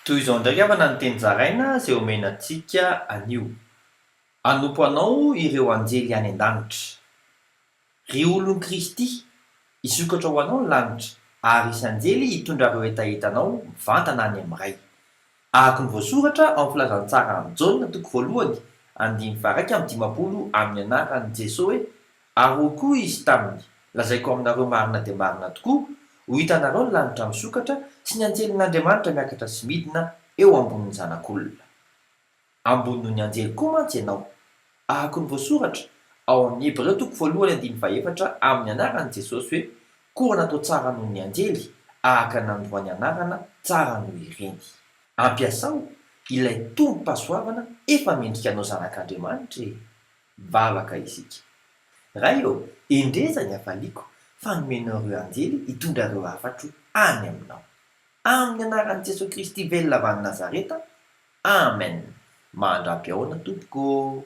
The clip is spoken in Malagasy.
Toy izao ndraiky avana ny teny zaraina izay omenantsika anio. Anompo anao ireo anjely any an-danitra. Ry olon'i Kristy isokatra ho anao ny lanitra, ary isy anjely hitondra ireo entaentanao mivantana any amin'iray. Araka ny voasoratra ao amin'ny filazantsara amin'ny Jaona toko voalohany andimy varaka amin'ny dimapolo amin'ny anaran'i Jesosy hoe: ary hoy koa izy taminy, lazaiko aminareo marina dia marina tokoa, ho hitanareo ny lanitra misokatra sy ny anjelin'Andriamanitra miakatra sy midina eo ambonin'ny zanak'olona. Ambony noho ny anjely koa mantsy ianao. Araka ny voasoratra ao amin'ny Hebreo toko voalohany andimy fahaefatra amin'ny anaran'i Jesosy hoe: koa natao tsara noho ny anjely, araka nandoany anarana tsara noho ireny. Ampiasao ilay tombom-pahasoavana efa mendrika anao zanak'Andriamanitra e! Vavaka isika. Ray eo, endreza ny hafaliako fa nomenao ireo anjely hitondra ireo hafatro any aminao. Amin'ny anaran'i Jesosy Kristy velona avy any Nazareta. Amen. Mandrapy ahoana tompoko.